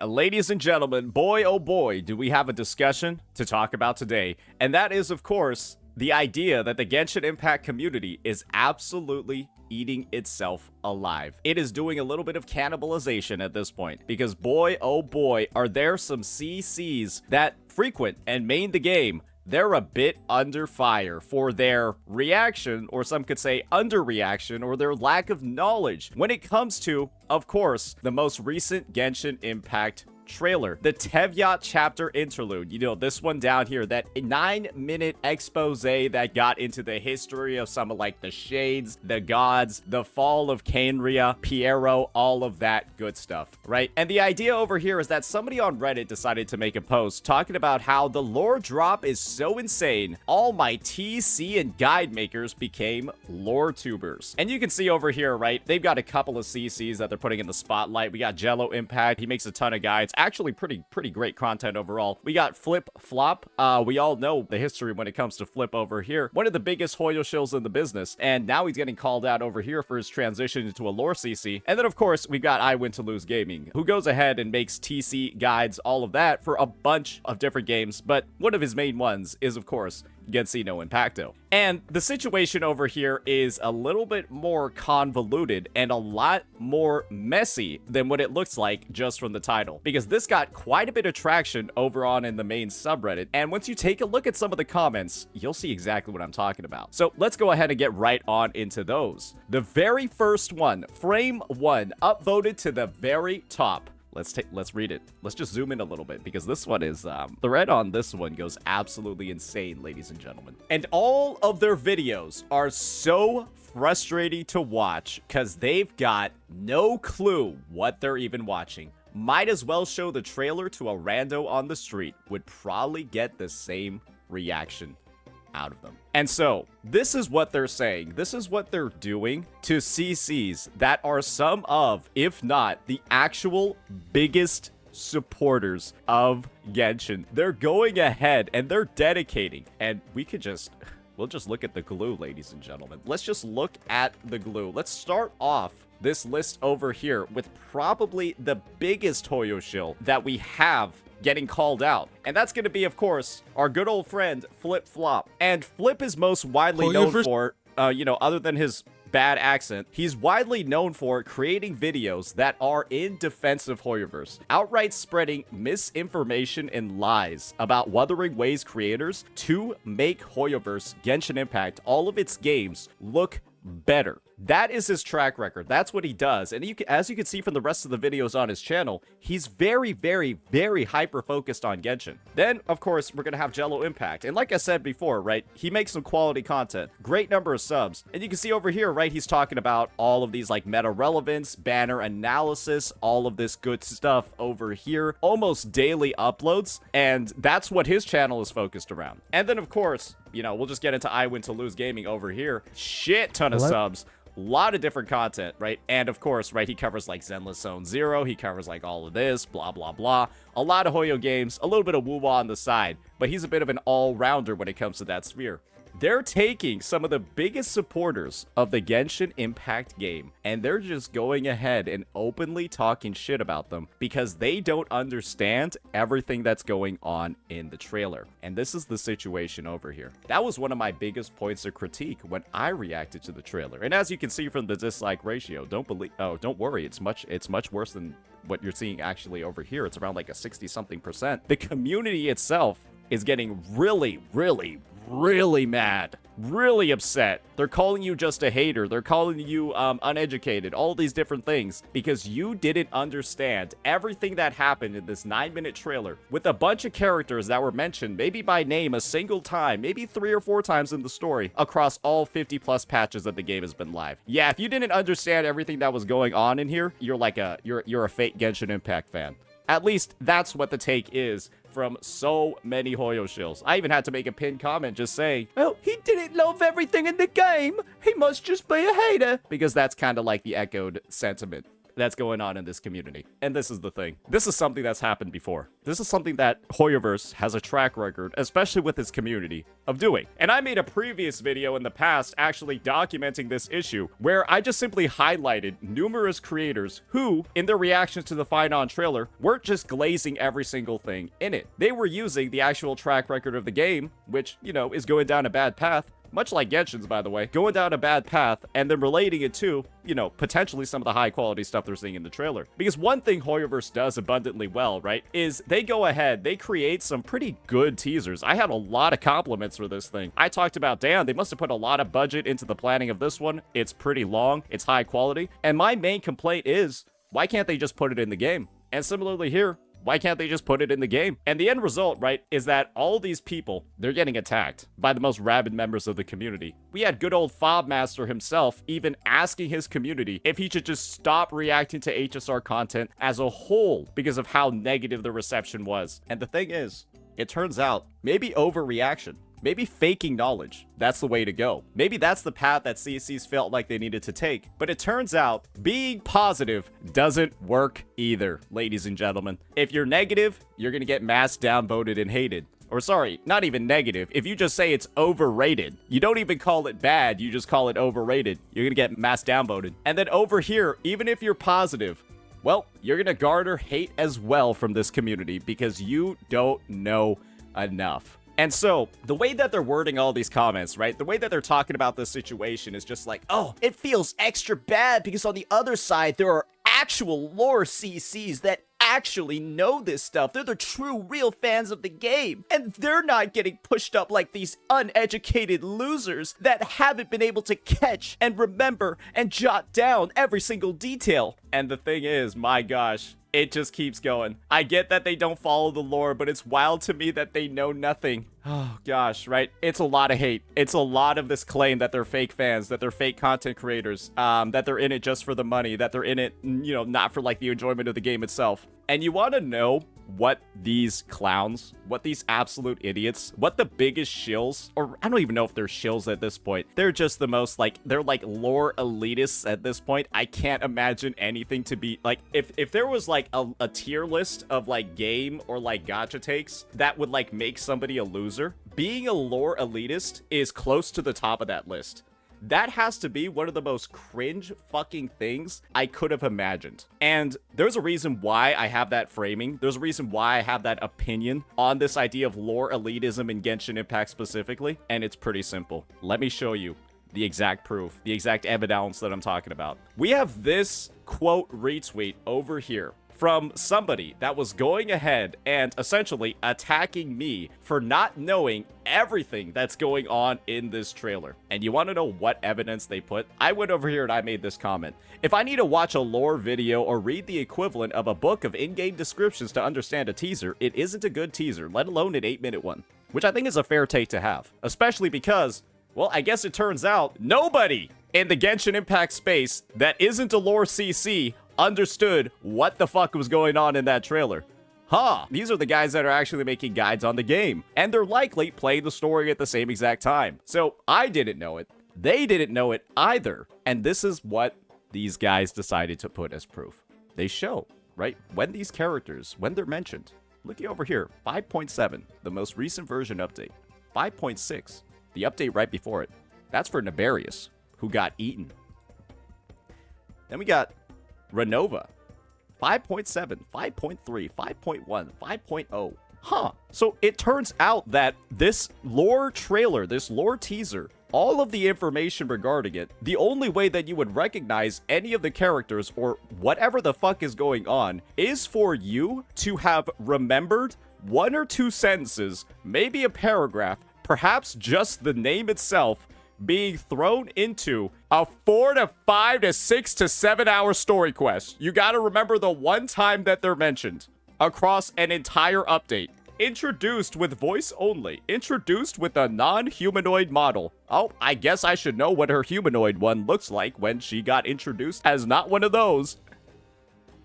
Ladies and gentlemen, boy oh boy, do we have a discussion to talk about today. And that is, of course, the idea that the Genshin Impact community is absolutely eating itself alive. It is doing a little bit of cannibalization at this point, because boy oh boy, are there some CCs that frequent and main the game. They're a bit under fire for their reaction, or some could say underreaction, or their lack of knowledge when it comes to, of course, the most recent Genshin Impact trailer, the Tevyot chapter interlude. You know, this one down here, that 9-minute expose that got into the history of some of like the shades, the gods, the fall of Kaenria, Piero, all of that good stuff, right? And the idea over here is that somebody on Reddit decided to make a post talking about how the lore drop is so insane, all my TC and guide makers became lore tubers. And you can see over here, right, they've got a couple of CCs that they're putting in the spotlight. We got Jello Impact, he makes a ton of guides. Actually pretty great content overall. We got Flip Flop. We all know the history when it comes to Flip over here. One of the biggest Hoyoshills in the business, and now he's getting called out over here for his transition into a lore CC. And then of course we've got I Win to Lose Gaming, who goes ahead and makes TC guides, all of that for a bunch of different games, but one of his main ones is of course Genshin Impacto. And the situation over here is a little bit more convoluted and a lot more messy than what it looks like just from the title, because this got quite a bit of traction over on in the main subreddit. And once you take a look at some of the comments, you'll see exactly what I'm talking about. So let's go ahead and get right on into those. The very first one, Frame 1, upvoted to the very top. Let's read it. Let's just zoom in a little bit, because this one is, the thread on this one goes absolutely insane, ladies and gentlemen. And all of their videos are so frustrating to watch, because they've got no clue what they're even watching. Might as well show the trailer to a rando on the street, would probably get the same reaction out of them. And so this is what they're saying. This is what they're doing to CCs that are some of, if not the actual biggest supporters of Genshin. They're going ahead and they're dedicating, and we'll just look at the glue, ladies and gentlemen. Let's just look at the glue. Let's start off this list over here with probably the biggest Hoyoshill that we have getting called out. And that's going to be, of course, our good old friend, Flip Flop. And Flip is most widely known for, other than his bad accent, he's widely known for creating videos that are in defense of Hoyverse, outright spreading misinformation and lies about Wuthering Waves creators to make Hoyverse, Genshin Impact, all of its games look better. That is his track record. That's what he does. And as you can see from the rest of the videos on his channel, he's very, very, very hyper-focused on Genshin. Then, of course, we're going to have Jello Impact. And like I said before, right, he makes some quality content. Great number of subs. And you can see over here, right, he's talking about all of these, like, meta relevance, banner analysis, all of this good stuff over here. Almost daily uploads. And that's what his channel is focused around. And then, of course, we'll just get into I Win to Lose Gaming over here. Shit ton of subs. A lot of different content, right? And of course, right, he covers like Zenless Zone Zero, he covers like all of this, blah, blah, blah. A lot of Hoyo games, a little bit of woo-wah on the side, but he's a bit of an all-rounder when it comes to that sphere. They're taking some of the biggest supporters of the Genshin Impact game, and they're just going ahead and openly talking shit about them because they don't understand everything that's going on in the trailer. And this is the situation over here. That was one of my biggest points of critique when I reacted to the trailer. And as you can see from the dislike ratio, don't worry, it's much worse than what you're seeing actually over here. It's around like a 60-something%. The community itself is getting really, really, really mad, really upset. They're calling you just a hater. They're calling you uneducated, all these different things, because you didn't understand everything that happened in this 9-minute trailer with a bunch of characters that were mentioned maybe by name a single time, maybe 3 or 4 times in the story across all 50+ patches that the game has been live. Yeah, if you didn't understand everything that was going on in here, you're like you're a fake Genshin Impact fan. At least that's what the take is from so many Hoyoshills. I even had to make a pinned comment just saying, well, he didn't love everything in the game. He must just be a hater. Because that's kind of like the echoed sentiment that's going on in this community. And this is the thing. This is something that's happened before. This is something that Hoyverse has a track record, especially with its community, of doing. And I made a previous video in the past actually documenting this issue, where I just simply highlighted numerous creators who, in their reactions to the Fine On trailer, weren't just glazing every single thing in it. They were using the actual track record of the game, which, you know, is going down a bad path, much like Genshin's, by the way, going down a bad path, and then relating it to, you know, potentially some of the high-quality stuff they're seeing in the trailer. Because one thing Hoyoverse does abundantly well, right, is they go ahead, they create some pretty good teasers. I had a lot of compliments for this thing. I talked about, damn, they must have put a lot of budget into the planning of this one. It's pretty long, it's high quality, and my main complaint is, why can't they just put it in the game? And similarly here, why can't they just put it in the game? And the end result, right, is that all these people, they're getting attacked by the most rabid members of the community. We had good old Fobmaster himself even asking his community if he should just stop reacting to HSR content as a whole because of how negative the reception was. And the thing is, it turns out, maybe overreaction, maybe faking knowledge, that's the way to go. Maybe that's the path that CCs felt like they needed to take. But it turns out being positive doesn't work either, ladies and gentlemen. If you're negative, you're gonna get mass downvoted and hated. Or sorry, not even negative. If you just say it's overrated, you don't even call it bad, you just call it overrated, you're gonna get mass downvoted. And then over here, even if you're positive, well, you're gonna garner hate as well from this community because you don't know enough. And so, the way that they're wording all these comments, right? The way that they're talking about this situation is just like, oh, it feels extra bad because on the other side, there are actual lore CCs that actually know this stuff. They're the true, real fans of the game. And they're not getting pushed up like these uneducated losers that haven't been able to catch and remember and jot down every single detail. And the thing is, my gosh, it just keeps going. I get that they don't follow the lore, but it's wild to me that they know nothing. Oh, gosh, right? It's a lot of hate. It's a lot of this claim that they're fake fans, that they're fake content creators, that they're in it just for the money, that they're in it, you know, not for, like, the enjoyment of the game itself. And you want to know what these clowns, what these absolute idiots, what the biggest shills, or I don't even know if they're shills at this point. They're just the most, like, they're like lore elitists at this point. I can't imagine anything to be, like, if there was, like, a tier list of, like, game or, like, gacha takes that would, like, make somebody a loser, being a lore elitist is close to the top of that list. That has to be one of the most cringe fucking things I could have imagined. And there's a reason why I have that framing. There's a reason why I have that opinion on this idea of lore elitism in Genshin Impact specifically. And it's pretty simple. Let me show you the exact proof, the exact evidence that I'm talking about. We have this quote retweet over here from somebody that was going ahead and essentially attacking me for not knowing everything that's going on in this trailer. And you want to know what evidence they put? I went over here and I made this comment. If I need to watch a lore video or read the equivalent of a book of in-game descriptions to understand a teaser, it isn't a good teaser, let alone an 8-minute one. Which I think is a fair take to have. Especially because, well, I guess it turns out nobody in the Genshin Impact space that isn't a lore CC understood what the fuck was going on in that trailer. Huh, these are the guys that are actually making guides on the game, and they're likely playing the story at the same exact time. So I didn't know it, they didn't know it either, and this is what these guys decided to put as proof. They show, right, when these characters, when they're mentioned. Looking over here, 5.7, the most recent version update. 5.6, the update right before it. That's for Nabarius, who got eaten. Then we got Renova, 5.7, 5.3, 5.1, 5.0. Huh. So it turns out that this lore trailer, this lore teaser, all of the information regarding it, the only way that you would recognize any of the characters or whatever the fuck is going on is for you to have remembered one or two sentences, maybe a paragraph, perhaps just the name itself, being thrown into a 4 to 5 to 6 to 7 hour story quest. You gotta remember the one time that they're mentioned across an entire update. Introduced with voice only. Introduced with a non-humanoid model. Oh, I guess I should know what her humanoid one looks like when she got introduced as not one of those.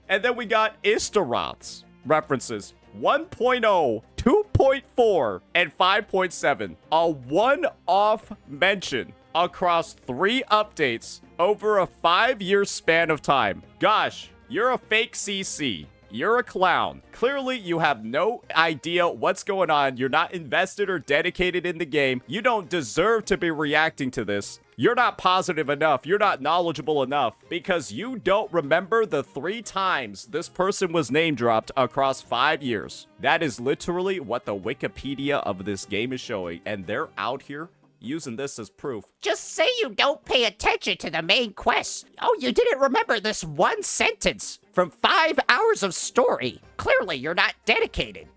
And then we got Istaroth's references. 1.0, 2.4, and 5.7. A one-off mention across 3 updates over a 5-year span of time. Gosh, You're a fake CC. You're a clown. Clearly, you have no idea what's going on. You're not invested or dedicated in the game. You don't deserve to be reacting to this. You're not positive enough. You're not knowledgeable enough because you don't remember the 3 times this person was name dropped across 5 years. That is literally what the Wikipedia of this game is showing, and they're out here using this as proof. Just say you don't pay attention to the main quest. Oh, you didn't remember this one sentence from 5 hours of story. Clearly, you're not dedicated.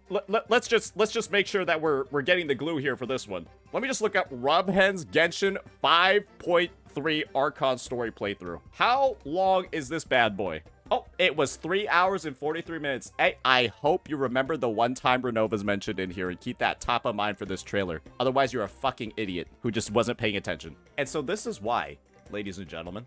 Let's just make sure that we're getting the glue here for this one. Let me just look up Rubhen's Genshin 5.3 Archon story playthrough. How long is this bad boy? Oh, it was 3 hours and 43 minutes. Hey, I hope you remember the one time Renova's mentioned in here and keep that top of mind for this trailer. Otherwise, you're a fucking idiot who just wasn't paying attention. And so this is why, ladies and gentlemen,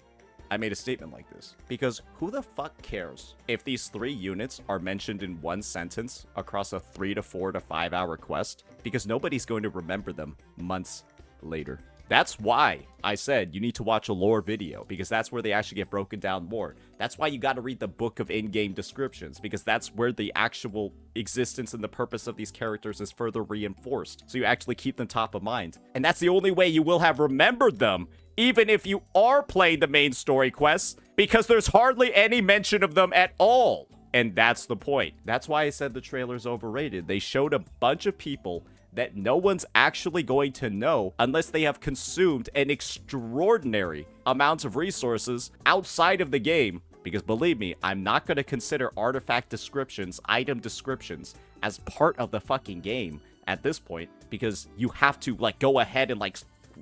I made a statement like this. Because who the fuck cares if these 3 units are mentioned in one sentence across a 3 to 4 to 5 hour quest? Because nobody's going to remember them months later. That's why I said you need to watch a lore video, because that's where they actually get broken down more. That's why you got to read the book of in-game descriptions, because that's where the actual existence and the purpose of these characters is further reinforced. So you actually keep them top of mind. And that's the only way you will have remembered them, even if you are playing the main story quests, because there's hardly any mention of them at all. And that's the point. That's why I said the trailer's overrated. They showed a bunch of people that no one's actually going to know unless they have consumed an extraordinary amount of resources outside of the game. Because believe me, I'm not going to consider artifact descriptions, item descriptions as part of the fucking game at this point, because you have to like go ahead and like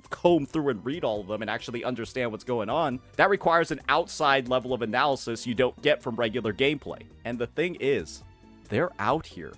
comb through and read all of them and actually understand what's going on. That requires an outside level of analysis you don't get from regular gameplay. And the thing is, they're out here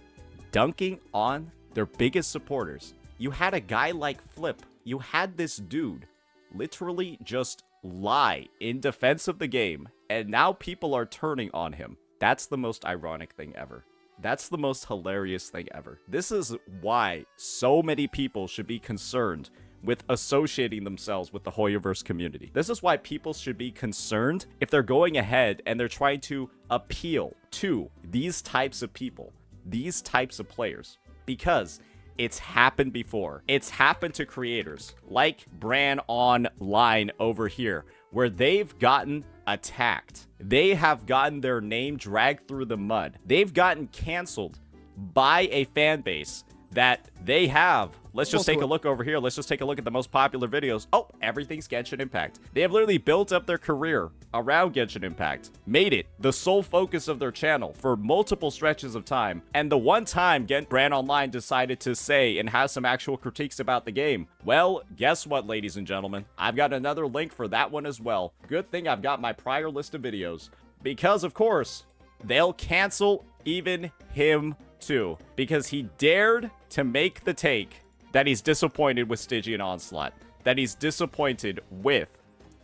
dunking on their biggest supporters. You had a guy like Flip. You had this dude literally just lie in defense of the game, and now people are turning on him. That's the most ironic thing ever. That's the most hilarious thing ever. This is why so many people should be concerned with associating themselves with the Hoyverse community. This is why people should be concerned if they're going ahead and they're trying to appeal to these types of people, these types of players. Because it's happened before. It's happened to creators like Bran Online over here, where they've gotten attacked. They have gotten their name dragged through the mud. They've gotten canceled by a fan base that they have. Let's just take a look over here. Let's just take a look at the most popular videos. Oh, everything's Genshin Impact. They have literally built up their career around Genshin Impact, made it the sole focus of their channel for multiple stretches of time. And the one time Bran Online decided to say and have some actual critiques about the game, well, guess what, ladies and gentlemen? I've got another link for that one as well. Good thing I've got my prior list of videos, because of course, they'll cancel even him too, because he dared to make the take that he's disappointed with Stygian Onslaught, that he's disappointed with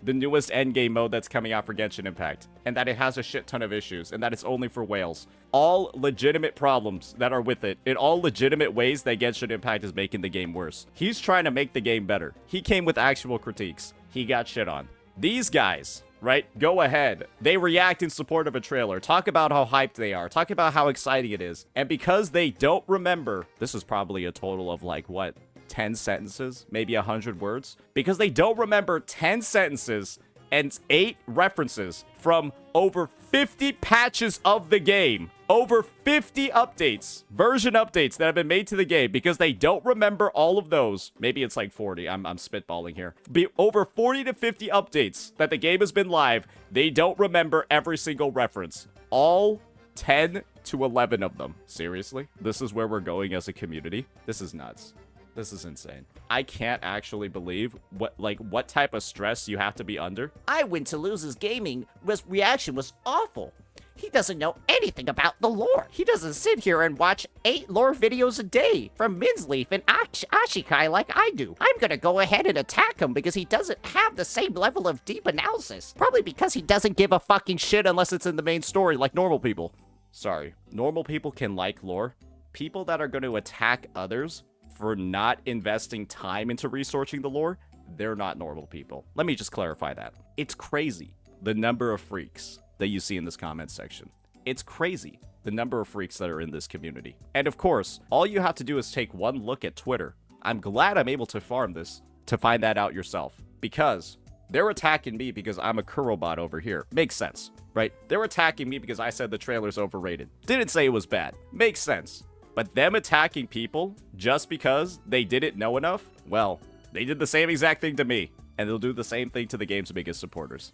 the newest endgame mode that's coming out for Genshin Impact, and that it has a shit ton of issues, and that it's only for whales. All legitimate problems that are with it, in all legitimate ways that Genshin Impact is making the game worse. He's trying to make the game better. He came with actual critiques. He got shit on. These guys, right? Go ahead. They react in support of a trailer. Talk about how hyped they are. Talk about how exciting it is. And because they don't remember, this is probably a total of like, what, 10 sentences? Maybe 100 words? Because they don't remember 10 sentences and 8 references from over 50 patches of the game. Over 50 updates, version updates that have been made to the game, because they don't remember all of those. Maybe it's like 40. I'm spitballing here. Over 40 to 50 updates that the game has been live. They don't remember every single reference. All 10 to 11 of them. Seriously? This is where we're going as a community? This is nuts. This is insane. I can't actually believe what type of stress you have to be under. I went to Luz's gaming. His reaction was awful. He doesn't know anything about the lore. He doesn't sit here and watch 8 lore videos a day from Minsleaf and Ashikai like I do. I'm gonna go ahead and attack him because he doesn't have the same level of deep analysis. Probably because he doesn't give a fucking shit unless it's in the main story like normal people. Sorry. Normal people can like lore. People that are going to attack others for not investing time into researching the lore, they're not normal people. Let me just clarify that. It's crazy, the number of freaks that you see in this comment section. It's crazy, the number of freaks that are in this community. And of course, all you have to do is take one look at Twitter. I'm glad I'm able to farm this to find that out yourself, because they're attacking me because I'm a Kurobot over here. Makes sense, right? They're attacking me because I said the trailer's overrated. Didn't say it was bad. Makes sense. But them attacking people just because they didn't know enough? Well, they did the same exact thing to me, and they'll do the same thing to the game's biggest supporters.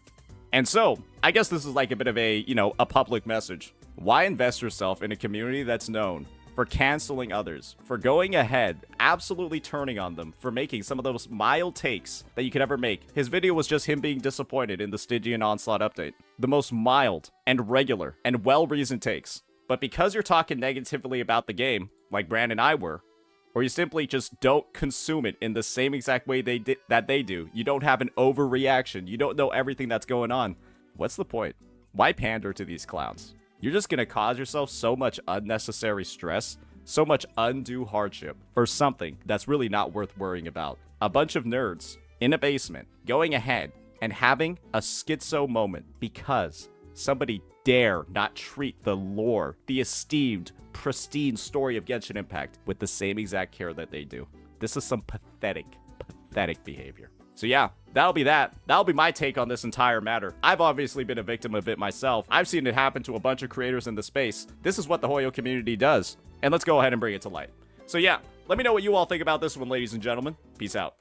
And so, I guess this is like a bit of a, a public message. Why invest yourself in a community that's known for canceling others, for going ahead, absolutely turning on them, for making some of those mild takes that you could ever make? His video was just him being disappointed in the Stygian Onslaught update. The most mild and regular and well-reasoned takes. But because you're talking negatively about the game, like Bran and I were, or you simply just don't consume it in the same exact way they do, you don't have an overreaction, you don't know everything that's going on, what's the point? Why pander to these clowns? You're just gonna cause yourself so much unnecessary stress, so much undue hardship for something that's really not worth worrying about. A bunch of nerds in a basement going ahead and having a schizo moment because somebody dare not treat the lore, the esteemed, pristine story of Genshin Impact with the same exact care that they do. This is some pathetic behavior. So yeah, that'll be that. That'll be my take on this entire matter. I've obviously been a victim of it myself. I've seen it happen to a bunch of creators in the space. This is what the Hoyo community does. And let's go ahead and bring it to light. So yeah, let me know what you all think about this one, ladies and gentlemen. Peace out.